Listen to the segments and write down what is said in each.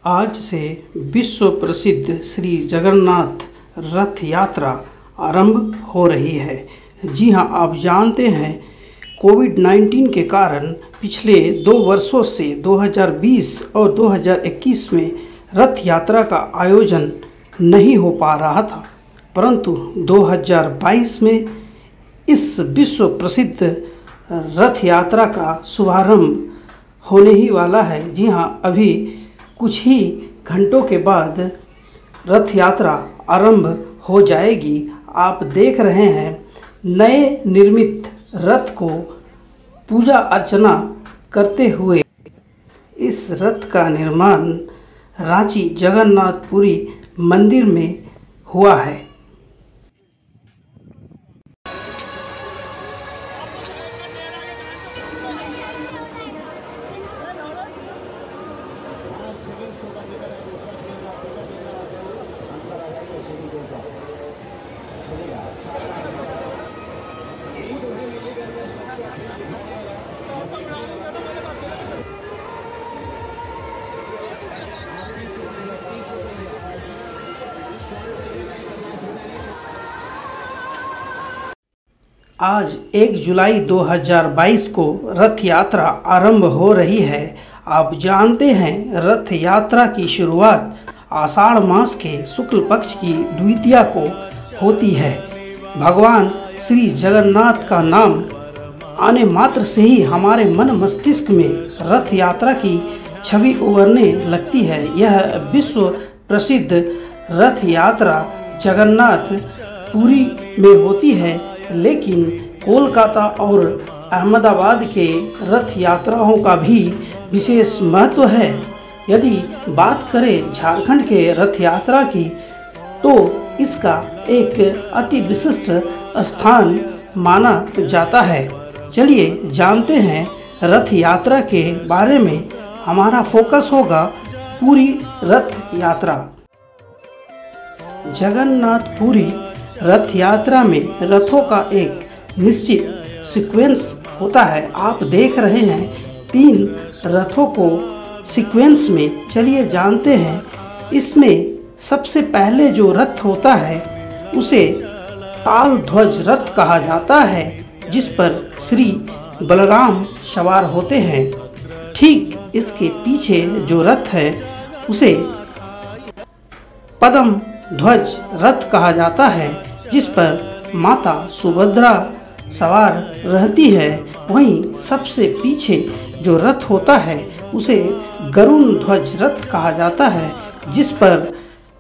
आज से विश्व प्रसिद्ध श्री जगन्नाथ रथ यात्रा आरंभ हो रही है। जी हां, आप जानते हैं कोविड-19 के कारण पिछले 2 वर्षों से 2020 और 2021 में रथ यात्रा का आयोजन नहीं हो पा रहा था, परंतु 2022 में इस विश्व प्रसिद्ध रथ यात्रा का शुभारंभ होने ही वाला है। जी हां, अभी कुछ ही घंटों के बाद रथ यात्रा आरंभ हो जाएगी। आप देख रहे हैं नए निर्मित रथ को पूजा अर्चना करते हुए। इस रथ का निर्माण रांची जगन्नाथपुरी मंदिर में हुआ है। आज 1 जुलाई 2022 को रथ यात्रा आरंभ हो रही है। आप जानते हैं रथ यात्रा की शुरुआत आषाढ़ मास के शुक्ल पक्ष की द्वितीया को होती है। भगवान श्री जगन्नाथ का नाम आने मात्र से ही हमारे मन मस्तिष्क में रथ यात्रा की छवि उभरने लगती है। यह विश्व प्रसिद्ध रथ यात्रा जगन्नाथपुरी में होती है, लेकिन कोलकाता और अहमदाबाद के रथ यात्राओं का भी विशेष महत्व है। यदि बात करें झारखंड के रथ यात्रा की, तो इसका एक अति विशिष्ट स्थान माना जाता है। चलिए जानते हैं रथ यात्रा के बारे में। हमारा फोकस होगा पूरी रथ यात्रा। जगन्नाथपुरी रथ यात्रा में रथों का एक निश्चित सीक्वेंस होता है। आप देख रहे हैं 3 रथों को सीक्वेंस में। चलिए जानते हैं। इसमें सबसे पहले जो रथ होता है उसे ताल ध्वज रथ कहा जाता है, जिस पर श्री बलराम सवार होते हैं। ठीक इसके पीछे जो रथ है उसे पद्म ध्वज रथ कहा जाता है, जिस पर माता सुभद्रा सवार रहती है। वहीं सबसे पीछे जो रथ होता है उसे गरुण ध्वज रथ कहा जाता है, जिस पर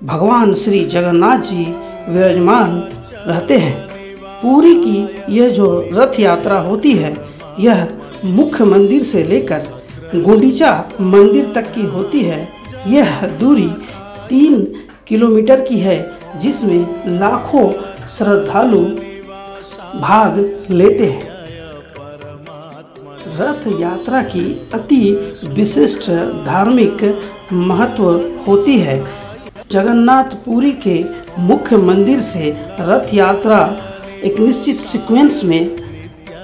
भगवान श्री जगन्नाथ जी विराजमान रहते हैं। पूरी की यह जो रथ यात्रा होती है, यह मुख्य मंदिर से लेकर गुंडीचा मंदिर तक की होती है। यह दूरी 3 किलोमीटर की है, जिसमें लाखों श्रद्धालु भाग लेते हैं। रथ यात्रा की अति विशिष्ट धार्मिक महत्व होती है। जगन्नाथपुरी के मुख्य मंदिर से रथ यात्रा एक निश्चित सीक्वेंस में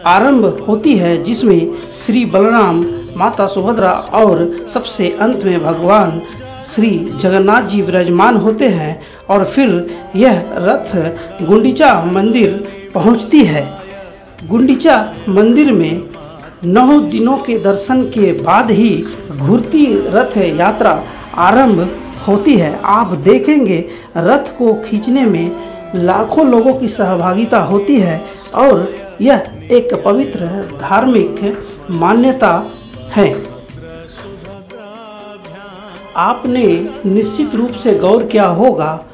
आरंभ होती है, जिसमें श्री बलराम, माता सुभद्रा और सबसे अंत में भगवान श्री जगन्नाथ जी विराजमान होते हैं। और फिर यह रथ गुंडीचा मंदिर पहुंचती है। गुंडीचा मंदिर में 9 दिनों के दर्शन के बाद ही घूरती रथ यात्रा आरंभ होती है। आप देखेंगे रथ को खींचने में लाखों लोगों की सहभागिता होती है और यह एक पवित्र धार्मिक मान्यता है। आपने निश्चित रूप से गौर किया होगा,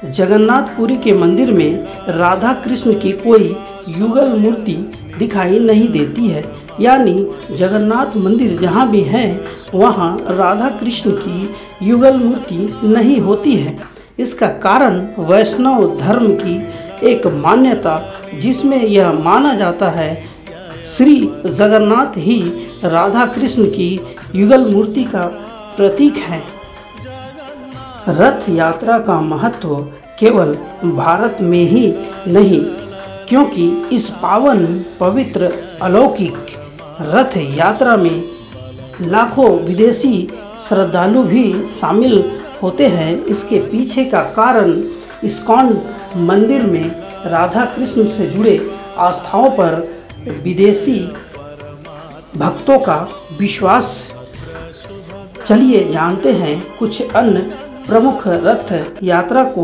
जगन्नाथपुरी के मंदिर में राधा कृष्ण की कोई युगल मूर्ति दिखाई नहीं देती है। यानी जगन्नाथ मंदिर जहाँ भी है वहाँ राधा कृष्ण की युगल मूर्ति नहीं होती है। इसका कारण वैष्णव धर्म की एक मान्यता, जिसमें यह माना जाता है श्री जगन्नाथ ही राधा कृष्ण की युगल मूर्ति का प्रतीक है। रथ यात्रा का महत्व केवल भारत में ही नहीं, क्योंकि इस पावन, पवित्र, अलौकिक रथ यात्रा में लाखों विदेशी श्रद्धालु भी शामिल होते हैं। इसके पीछे का कारण इस्कॉन मंदिर में राधा कृष्ण से जुड़े आस्थाओं पर विदेशी भक्तों का विश्वास। चलिए जानते हैं कुछ अन्य प्रमुख रथ यात्रा को।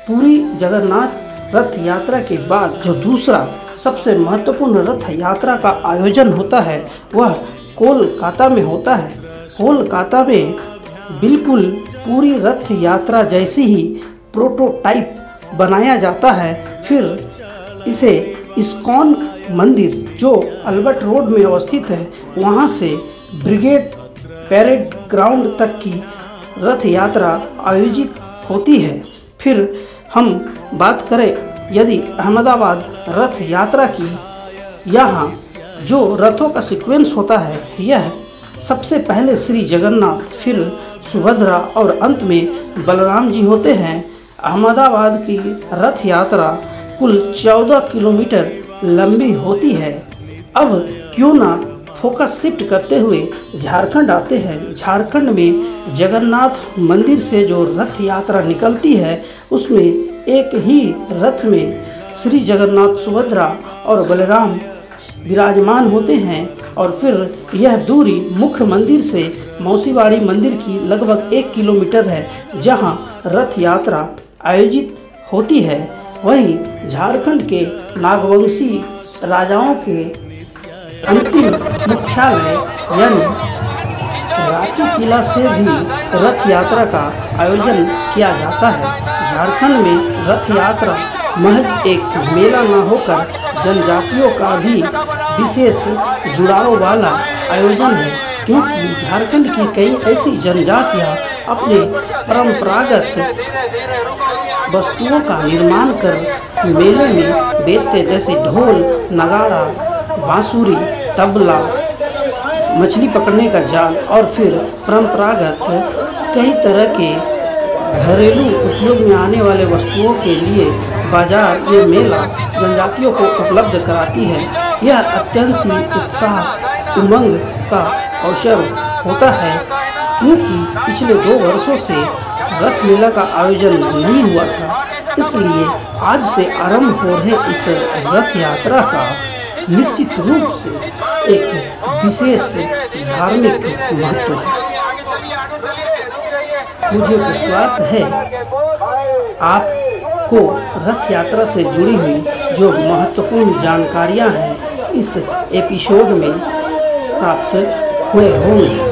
पूरी जगन्नाथ रथ यात्रा के बाद जो दूसरा सबसे महत्वपूर्ण रथ यात्रा का आयोजन होता है वह कोलकाता में होता है। कोलकाता में बिल्कुल पूरी रथ यात्रा जैसी ही प्रोटोटाइप बनाया जाता है। फिर इसे इस्कॉन मंदिर जो अल्बर्ट रोड में अवस्थित है वहाँ से ब्रिगेड पैरेड ग्राउंड तक की रथ यात्रा आयोजित होती है। फिर हम बात करें यदि अहमदाबाद रथ यात्रा की, यहाँ जो रथों का सीक्वेंस होता है यह सबसे पहले श्री जगन्नाथ, फिर सुभद्रा और अंत में बलराम जी होते हैं। अहमदाबाद की रथ यात्रा कुल 14 किलोमीटर लंबी होती है। अब क्यों ना फोकस शिफ्ट करते हुए झारखंड आते हैं। झारखंड में जगन्नाथ मंदिर से जो रथ यात्रा निकलती है उसमें एक ही रथ में श्री जगन्नाथ, सुभद्रा और बलराम विराजमान होते हैं और फिर यह दूरी मुख्य मंदिर से मौसीवाड़ी मंदिर की लगभग 1 किलोमीटर है जहां रथ यात्रा आयोजित होती है। वहीं झारखंड के नागवंशी राजाओं के अंतिम मुख्यालय यानी रांची किला से भी रथ यात्रा का आयोजन किया जाता है। झारखंड में रथ यात्रा महज एक मेला न होकर जनजातियों का भी विशेष जुड़ाव वाला आयोजन है, क्योंकि झारखंड की कई ऐसी जनजातियां अपने परंपरागत वस्तुओं का निर्माण कर मेले में बेचते, जैसे ढोल, नगाड़ा, बांसुरी, तबला, मछली पकड़ने का जाल और फिर परंपरागत कई तरह के घरेलू उपयोग में आने वाले वस्तुओं के लिए बाजार ये मेला जनजातियों को उपलब्ध कराती है। यह अत्यंत ही उत्साह उमंग का अवसर होता है, क्योंकि पिछले 2 वर्षों से रथ मेला का आयोजन नहीं हुआ था, इसलिए आज से आरंभ हो रहे इस रथ यात्रा का निश्चित रूप से एक विशेष धार्मिक महत्व है। मुझे विश्वास है आपको रथ यात्रा से जुड़ी हुई जो महत्वपूर्ण जानकारियां हैं इस एपिसोड में प्राप्त हुए होंगे।